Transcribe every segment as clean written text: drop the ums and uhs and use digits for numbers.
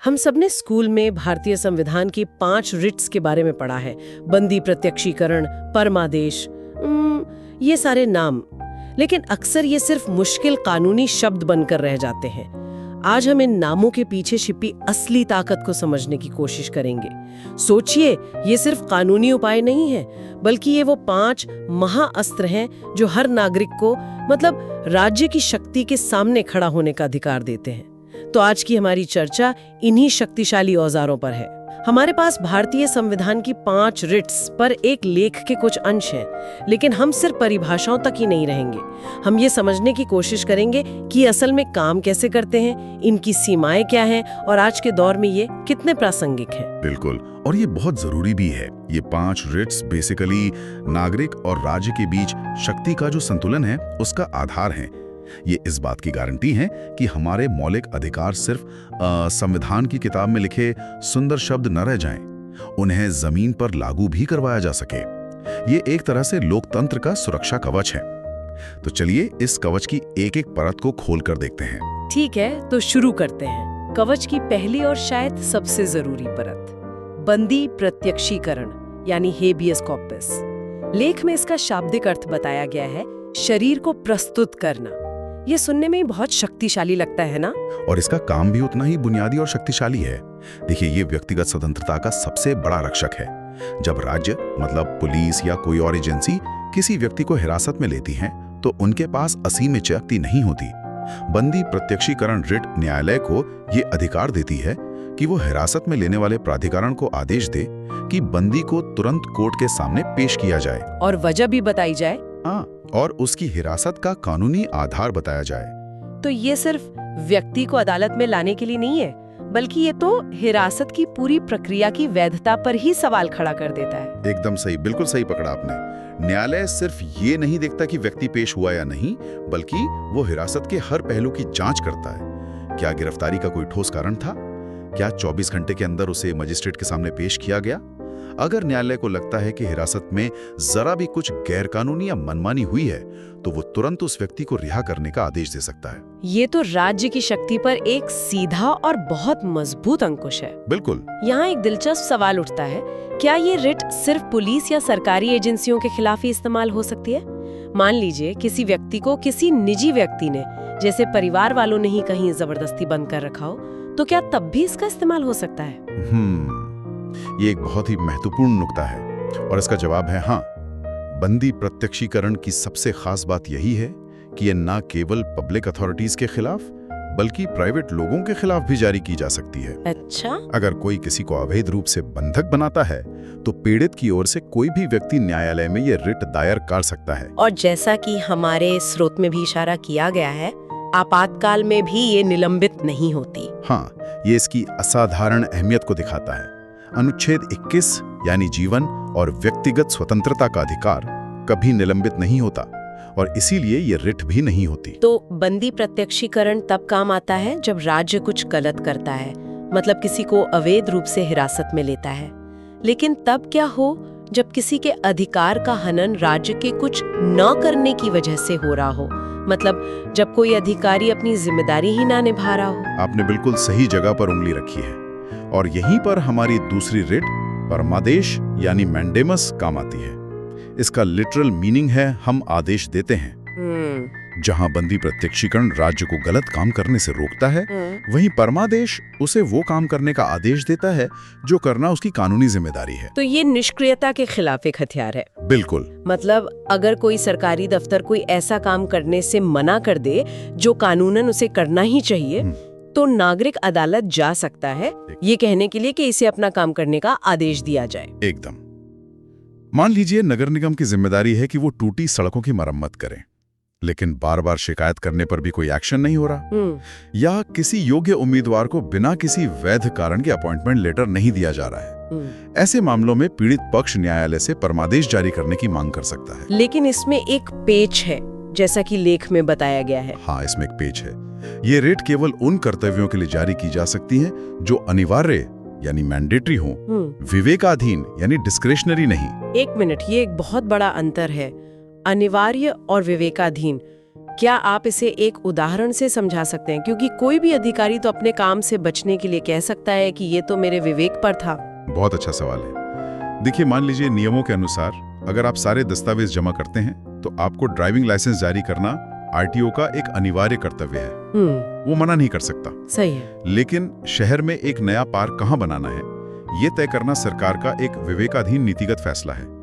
हम सबने स्कूल में भारतीय संविधान की 5 रिट्स के बारे में पढ़ा है। बंदी प्रत्यक्षीकरण, परमादेश, ये सारे नाम। लेकिन अक्सर ये सिर्फ मुश्किल कानूनी शब्द बनकर रह जाते हैं। आज हम इन नामों के पीछे छिपी असली ताकत को समझने की कोशिश करेंगे। सोचिए, ये सिर्फ कानूनी उपाय नहीं है, बल्कि ये वो 5 महाअस्त्र हैं जो हर नागरिक को, मतलब राज्य की शक्ति के सामने खड़ा होने का अधिकार देते हैं। तो आज की हमारी चर्चा इन्हीं शक्तिशाली औजारों पर है। हमारे पास भारतीय संविधान की 5 रिट्स पर एक लेख के कुछ अंश हैं, लेकिन हम सिर्फ परिभाषाओं तक ही नहीं रहेंगे। हम ये समझने की कोशिश करेंगे कि असल में काम कैसे करते हैं, इनकी सीमाएं क्या हैं और आज के दौर में ये कितने प्रासंगिक हैं। बिल्कुल, और ये बहुत जरूरी भी है। ये 5 रिट्स बेसिकली नागरिक और राज्य के बीच शक्ति का जो संतुलन है उसका आधार है। ये इस बात की गारंटी है कि हमारे मौलिक अधिकार सिर्फ संविधान की किताब में लिखे सुंदर शब्द न रह जाएं, उन्हें जमीन पर लागू भी करवाया जा सके। ये एक तरह से लोकतंत्र का सुरक्षा कवच है। तो चलिए इस कवच की एक एक परत को खोल कर देखते हैं। ठीक है, तो शुरू करते हैं। कवच की पहली और शायद सबसे जरूरी परत, बंदी प्रत्यक्षीकरण यानी हेबियस कॉर्पस। लेख में इसका शाब्दिक अर्थ बताया गया है, शरीर को प्रस्तुत करना। ये सुनने में बहुत शक्तिशाली लगता है ना? और इसका काम भी उतना ही बुनियादी और शक्तिशाली है। देखिए, ये व्यक्तिगत स्वतंत्रता का सबसे बड़ा रक्षक है। जब राज्य, मतलब पुलिस या कोई और एजेंसी किसी व्यक्ति को हिरासत में लेती है, तो उनके पास असीम शक्ति नहीं होती। बंदी प्रत्यक्षीकरण रिट न्यायालय को ये अधिकार देती है कि वो हिरासत में लेने वाले प्राधिकरण को आदेश दे कि बंदी को तुरंत कोर्ट के सामने पेश किया जाए और वजह भी बताई जाए। हाँ, और उसकी हिरासत का कानूनी आधार बताया जाए। तो ये सिर्फ व्यक्ति को अदालत में लाने के लिए नहीं है, बल्कि ये तो हिरासत की पूरी प्रक्रिया की वैधता पर ही सवाल खड़ा कर देता है। एकदम सही, बिल्कुल सही पकड़ा आपने। न्यायालय सिर्फ ये नहीं देखता कि व्यक्ति पेश हुआ या नहीं, बल्कि वो हिरासत के हर पहलू की जांच करता है। क्या गिरफ्तारी का कोई ठोस कारण था? क्या 24 घंटे के अंदर उसे मजिस्ट्रेट के सामने पेश किया गया? अगर न्यायालय को लगता है कि हिरासत में जरा भी कुछ गैरकानूनी या मनमानी हुई है, तो वो तुरंत उस व्यक्ति को रिहा करने का आदेश दे सकता है। ये तो राज्य की शक्ति पर एक सीधा और बहुत मजबूत अंकुश है। बिल्कुल। यहाँ एक दिलचस्प सवाल उठता है, क्या ये रिट सिर्फ पुलिस या सरकारी एजेंसियों के खिलाफ ही इस्तेमाल हो सकती है? मान लीजिए किसी व्यक्ति को किसी निजी व्यक्ति ने, जैसे परिवार वालों ने ही कहीं जबरदस्ती बंद कर रखा हो, तो क्या तब भी इसका इस्तेमाल हो सकता है? ये एक बहुत ही महत्वपूर्ण नुक्ता है और इसका जवाब है हाँ। बंदी प्रत्यक्षीकरण की सबसे खास बात यही है कि ये ना केवल पब्लिक अथॉरिटीज के खिलाफ, बल्कि प्राइवेट लोगों के खिलाफ भी जारी की जा सकती है। अच्छा? अगर कोई किसी को अवैध रूप से बंधक बनाता है, तो पीड़ित की ओर से कोई भी व्यक्ति न्यायालय में ये रिट दायर कर सकता है। और जैसा कि हमारे स्रोत में भी इशारा किया गया है, आपातकाल में भी ये निलंबित नहीं होती। हाँ, ये इसकी असाधारण अहमियत को दिखाता है। अनुच्छेद 21 यानी जीवन और व्यक्तिगत स्वतंत्रता का अधिकार कभी निलंबित नहीं होता और इसीलिए ये रिट भी नहीं होती। तो बंदी प्रत्यक्षीकरण तब काम आता है जब राज्य कुछ गलत करता है, मतलब किसी को अवैध रूप से हिरासत में लेता है। लेकिन तब क्या हो जब किसी के अधिकार का हनन राज्य के कुछ न करने की वजह से हो रहा हो, मतलब जब कोई अधिकारी अपनी जिम्मेदारी ही ना निभा रहा हो। आपने बिल्कुल सही जगह पर उंगली रखी है और यहीं पर हमारी दूसरी रिट परमादेश यानी मैंडेमस काम आती है। इसका लिटरल मीनिंग है हम आदेश देते हैं। जहां बंदी प्रत्यक्षीकरण राज्य को गलत काम करने से रोकता है, वहीं परमादेश उसे वो काम करने का आदेश देता है जो करना उसकी कानूनी जिम्मेदारी है। तो ये निष्क्रियता के खिलाफ एक हथियार है। बिल्कुल। मतलब अगर कोई सरकारी दफ्तर कोई ऐसा काम करने से मना कर दे जो कानूनन उसे करना ही चाहिए, तो नागरिक अदालत जा सकता है ये कहने के लिए कि इसे अपना काम करने का आदेश दिया जाए। एकदम। मान लीजिए नगर निगम की जिम्मेदारी है कि वो टूटी सड़कों की मरम्मत करें, लेकिन बार बार शिकायत करने पर भी कोई एक्शन नहीं हो रहा, या किसी योग्य उम्मीदवार को बिना किसी वैध कारण के अपॉइंटमेंट लेटर नहीं दिया जा रहा है। ऐसे मामलों में पीड़ित पक्ष न्यायालय से परमादेश जारी करने की मांग कर सकता है। लेकिन इसमें एक पेच है, जैसा कि लेख में बताया गया है। हाँ, इसमें एक पेच है। ये रिट केवल उन कर्तव्यों के लिए जारी की जा सकती है जो अनिवार्य यानी मैंडेटरी हो, विवेकाधीन यानी डिस्क्रेशनरी नहीं। एक मिनट, ये एक बहुत बड़ा अंतर है, अनिवार्य और विवेकाधीन। क्या आप इसे एक उदाहरण से समझा सकते हैं? क्योंकि कोई भी अधिकारी तो अपने काम से बचने के लिए कह सकता है कि ये तो मेरे विवेक पर था। बहुत अच्छा सवाल है। देखिए, मान लीजिए नियमों के अनुसार अगर आप सारे दस्तावेज जमा करते हैं तो आपको ड्राइविंग लाइसेंस जारी करना आरटीओ का एक अनिवार्य कर्तव्य है। वो मना नहीं कर सकता। सही है। लेकिन शहर में एक नया पार्क कहाँ बनाना है, ये तय करना सरकार का एक विवेकाधीन नीतिगत फैसला है।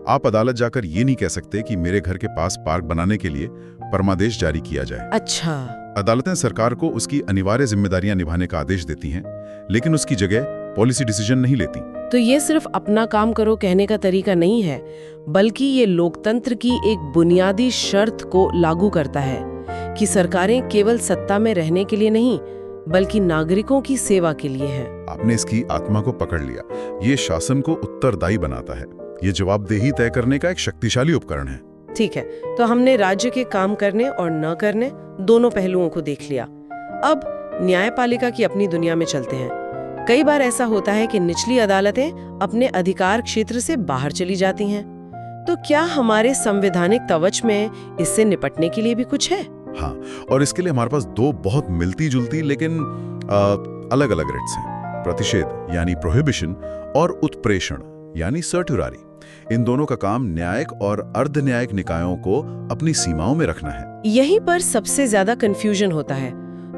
आप अदालत जाकर ये नहीं कह सकते कि मेरे घर के पास पार्क बनाने के लिए परमादेश जारी किया जाए। अच्छा। अदालतें सरकार को उसकी अनिवार्य जिम्मेदारियां निभाने का आदेश देती हैं, लेकिन उसकी जगह पॉलिसी डिसीजन नहीं लेती। तो ये सिर्फ अपना काम करो कहने का तरीका नहीं है, बल्कि ये लोकतंत्र की एक बुनियादी शर्त को लागू करता है कि सरकारें केवल सत्ता में रहने के लिए नहीं, बल्कि नागरिकों की सेवा के लिए है। आपने इसकी आत्मा को पकड़ लिया। ये शासन को उत्तरदायी बनाता है। ये जवाबदेही तय करने का एक शक्तिशाली उपकरण है। ठीक है, तो हमने राज्य के काम करने और न करने दोनों पहलुओं को देख लिया। अब न्यायपालिका की अपनी दुनिया में चलते हैं। कई बार ऐसा होता है कि निचली अदालतें अपने अधिकार क्षेत्र से बाहर चली जाती हैं। तो क्या हमारे संवैधानिक कवच में इससे निपटने के लिए भी कुछ है? हाँ, और इसके लिए हमारे पास दो बहुत मिलती जुलती लेकिन अलग अलग रिट्स हैं। प्रतिषेध यानी प्रोहिबिशन और उत्प्रेषण यानी सर्टुरारी। इन दोनों का काम न्यायिक और अर्ध न्यायिक निकायों को अपनी सीमाओं में रखना है। यहीं पर सबसे ज्यादा कंफ्यूजन होता है।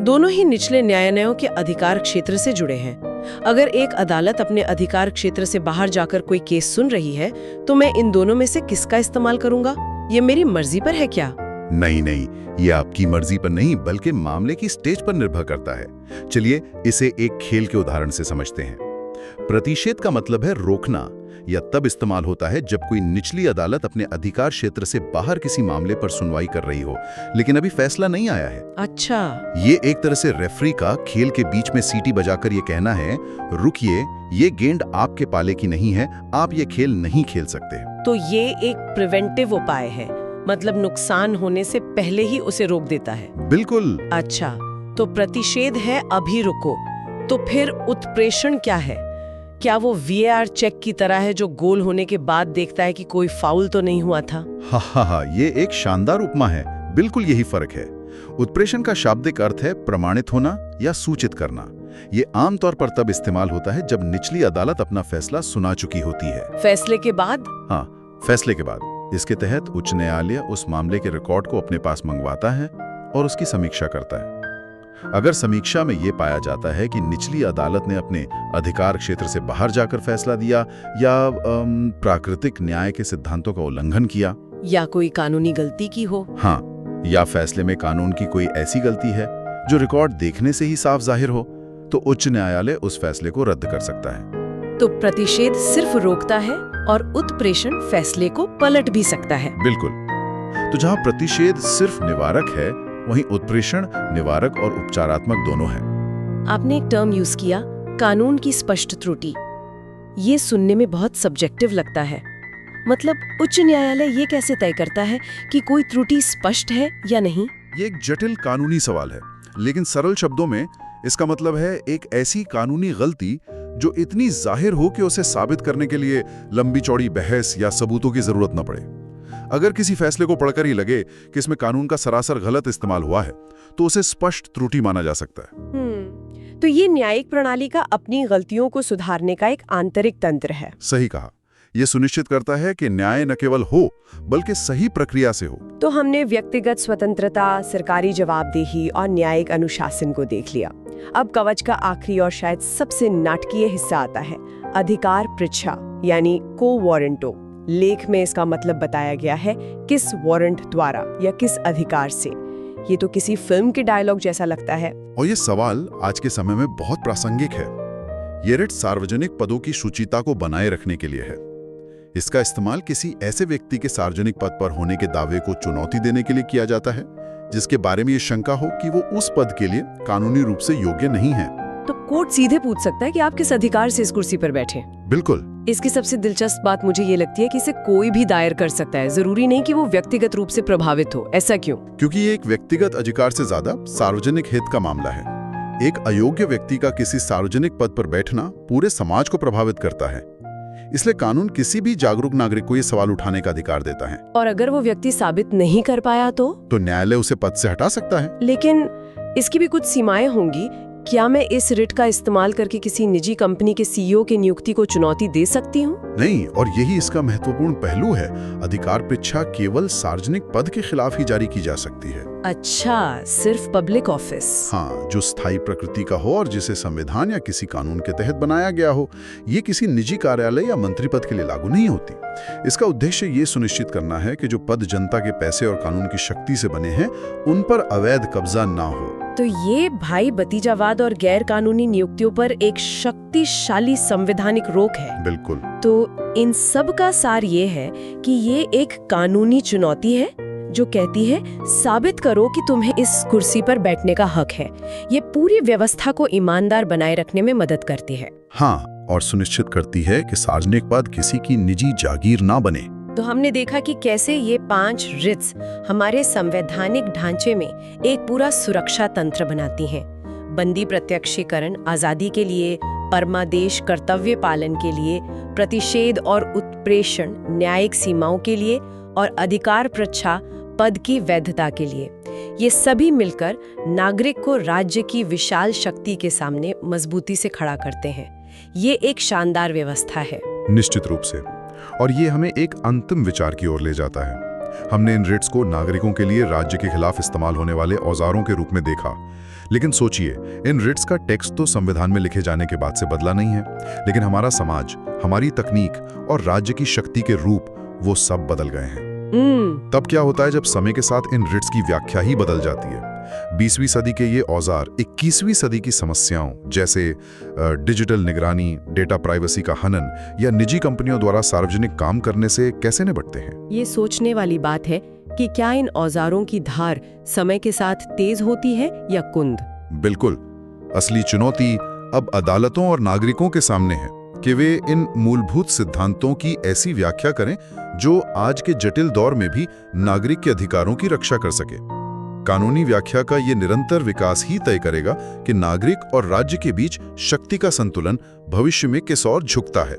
दोनों ही निचले न्यायालयों के अधिकार क्षेत्र से जुड़े हैं। अगर एक अदालत अपने अधिकार क्षेत्र से बाहर जाकर कोई केस सुन रही है, तो मैं इन दोनों में से किसका इस्तेमाल करूंगा? ये मेरी मर्जी पर है क्या? नहीं, ये आपकी मर्जी पर नहीं, बल्कि मामले की स्टेज पर निर्भर करता है। चलिए इसे एक खेल के उदाहरण से समझते हैं। प्रतिषेध का मतलब है रोकना, या तब इस्तेमाल होता है जब कोई निचली अदालत अपने अधिकार क्षेत्र से बाहर किसी मामले पर सुनवाई कर रही हो, लेकिन अभी फैसला नहीं आया है। अच्छा। ये एक तरह से रेफरी का खेल के बीच में सीटी बजाकर ये कहना है, रुकिए, ये गेंद आपके पाले की नहीं है, आप ये खेल नहीं खेल सकते। तो ये एक प्रिवेंटिव उपाय है, मतलब नुकसान होने से पहले ही उसे रोक देता है। बिल्कुल। अच्छा, तो प्रतिषेध है अभी रुको। तो फिर उत्प्रेषण क्या है? क्या वो VAR चेक की तरह है जो गोल होने के बाद देखता है कि कोई फाउल तो नहीं हुआ था? हाँ, ये एक शानदार उपमा है। बिल्कुल यही फर्क है। उत्प्रेषण का शाब्दिक अर्थ है प्रमाणित होना या सूचित करना। ये आमतौर पर तब इस्तेमाल होता है जब निचली अदालत अपना फैसला सुना चुकी होती है। फैसले के बाद? हाँ, फैसले के बाद। इसके तहत उच्च न्यायालय उस मामले के रिकॉर्ड को अपने पास मंगवाता है और उसकी समीक्षा करता है। अगर समीक्षा में ये पाया जाता है कि निचली अदालत ने अपने अधिकार क्षेत्र से बाहर जाकर फैसला दिया या प्राकृतिक न्याय के सिद्धांतों का उल्लंघन किया, या कोई कानूनी गलती की हो, हाँ, या फैसले में कानून की कोई ऐसी गलती है जो रिकॉर्ड देखने से ही साफ जाहिर हो, तो उच्च न्यायालय उस फैसले को रद्द कर सकता है। तो प्रतिषेध सिर्फ रोकता है और उत्प्रेषण फैसले को पलट भी सकता है। बिल्कुल। तो जहां प्रतिषेध सिर्फ निवारक है, वहीं उत्प्रेषण निवारक और उपचारात्मक दोनों हैं। आपने एक टर्म यूज किया, कानून की स्पष्ट त्रुटि। ये सुनने में बहुत सब्जेक्टिव लगता है। मतलब उच्च न्यायालय ये कैसे तय करता है कि कोई त्रुटि स्पष्ट है या नहीं? ये एक जटिल कानूनी सवाल है, लेकिन सरल शब्दों में इसका मतलब है एक ऐसी कानूनी गलती जो इतनी जाहिर हो कि उसे साबित करने के लिए लंबी चौड़ी बहस या सबूतों की जरूरत न पड़े। अगर किसी फैसले को पढ़कर ही लगे कि इसमें कानून का सरासर गलत इस्तेमाल हुआ है, तो उसे स्पष्ट त्रुटि माना जा सकता है। तो ये न्यायिक प्रणाली का अपनी गलतियों को सुधारने का एक आंतरिक तंत्र है। सही कहा। यह सुनिश्चित करता है कि न्याय न केवल हो, बल्कि सही प्रक्रिया से हो। तो हमने व्यक्तिगत स्वतंत्रता, सरकारी जवाबदेही और न्यायिक अनुशासन को देख लिया। अब कवच का आखिरी और शायद सबसे नाटकीय हिस्सा आता है, अधिकार पृच्छा यानी को वारंटो। लेख में इसका मतलब बताया गया है, किस वारंट द्वारा या किस अधिकार से। ये तो किसी फिल्म के डायलॉग जैसा लगता है। और ये सवाल आज के समय में बहुत प्रासंगिक है। ये रिट सार्वजनिक पदों की शुचिता को बनाए रखने के लिए है। इसका इस्तेमाल किसी ऐसे व्यक्ति के सार्वजनिक पद पर होने के दावे को चुनौती देने के लिए किया जाता है, जिसके बारे में ये शंका हो कि वो उस पद के लिए कानूनी रूप से योग्य नहीं है। तो कोर्ट सीधे पूछ सकता है कि आप किस अधिकार से इस कुर्सी पर बैठे। बिल्कुल। इसकी सबसे दिलचस्प बात मुझे ये लगती है कि इसे कोई भी दायर कर सकता है, जरूरी नहीं कि वो व्यक्तिगत रूप से प्रभावित हो। ऐसा क्यों? क्योंकि ये एक व्यक्तिगत अधिकार से ज्यादा सार्वजनिक हित का मामला है। एक अयोग्य व्यक्ति का किसी सार्वजनिक पद पर बैठना पूरे समाज को प्रभावित करता है। इसलिए कानून किसी भी जागरूक नागरिक को ये सवाल उठाने का अधिकार देता है। और अगर वो व्यक्ति साबित नहीं कर पाया तो न्यायालय उसे पद से हटा सकता है। लेकिन इसकी भी कुछ सीमाएं होंगी। क्या मैं इस रिट का इस्तेमाल करके किसी निजी कंपनी के सीईओ की नियुक्ति को चुनौती दे सकती हूँ? नहीं, और यही इसका महत्वपूर्ण पहलू है। अधिकार परीक्षा केवल सार्वजनिक पद के खिलाफ ही जारी की जा सकती है। अच्छा, सिर्फ पब्लिक ऑफिस? हाँ, जो स्थायी प्रकृति का हो और जिसे संविधान या किसी कानून के तहत बनाया गया हो। ये किसी निजी कार्यालय या मंत्री पद के लिए लागू नहीं होती। इसका उद्देश्य ये सुनिश्चित करना है कि जो पद जनता के पैसे और कानून की शक्ति से बने हैं, उन पर अवैध कब्जा ना हो। तो ये भाई भतीजावाद और गैर कानूनी नियुक्तियों पर एक शक्तिशाली संवैधानिक रोक है। बिल्कुल। तो इन सब का सार ये है कि ये एक कानूनी चुनौती है जो कहती है साबित करो कि तुम्हें इस कुर्सी पर बैठने का हक है। ये पूरी व्यवस्था को ईमानदार बनाए रखने में मदद करती है। हाँ, और सुनिश्चित करती है कि सार्वजनिक पद किसी की निजी जागीर ना बने। तो हमने देखा कि कैसे ये 5 रिट्स हमारे संवैधानिक ढांचे में एक पूरा सुरक्षा तंत्र बनाती हैं। बंदी प्रत्यक्षीकरण आजादी के लिए, परमादेश कर्तव्य पालन के लिए, प्रतिषेध और उत्प्रेषण न्यायिक सीमाओं के लिए और अधिकार परीक्षा पद की वैधता के लिए। ये सभी मिलकर नागरिक को राज्य की विशाल शक्ति के सामने मजबूती से खड़ा करते हैं। ये एक शानदार व्यवस्था है। निश्चित रूप से। और ये हमें एक अंतिम विचार की ओर ले जाता है। हमने इन रिट्स को नागरिकों के लिए राज्य के खिलाफ इस्तेमाल होने वाले औजारों के रूप में देखा। लेकिन सोचिए, इन रिट्स का टेक्स्ट तो संविधान में लिखे जाने के बाद से बदला नहीं है, लेकिन हमारा समाज, हमारी तकनीक और राज्य की शक्ति के रूप, वो सब बदल गए हैं। तब क्या होता है जब समय के साथ इन रिट्स की व्याख्या ही बदल जाती है? 20वीं सदी के ये औजार 21वीं सदी की समस्याओं जैसे डिजिटल निगरानी, डेटा प्राइवेसी का हनन या निजी कंपनियों द्वारा सार्वजनिक काम करने से कैसे निपटते हैं? ये सोचने वाली बात है कि क्या इन औजारों की धार समय के साथ तेज होती है या कुंद? बिल्कुल। असली चुनौती अब अदालतों और नागरिकों के सामने है कि वे इन मूलभूत सिद्धांतों की ऐसी व्याख्या करें जो आज के जटिल दौर में भी नागरिक के अधिकारों की रक्षा कर सके। कानूनी व्याख्या का ये निरंतर विकास ही तय करेगा कि नागरिक और राज्य के बीच शक्ति का संतुलन भविष्य में किस ओर झुकता है।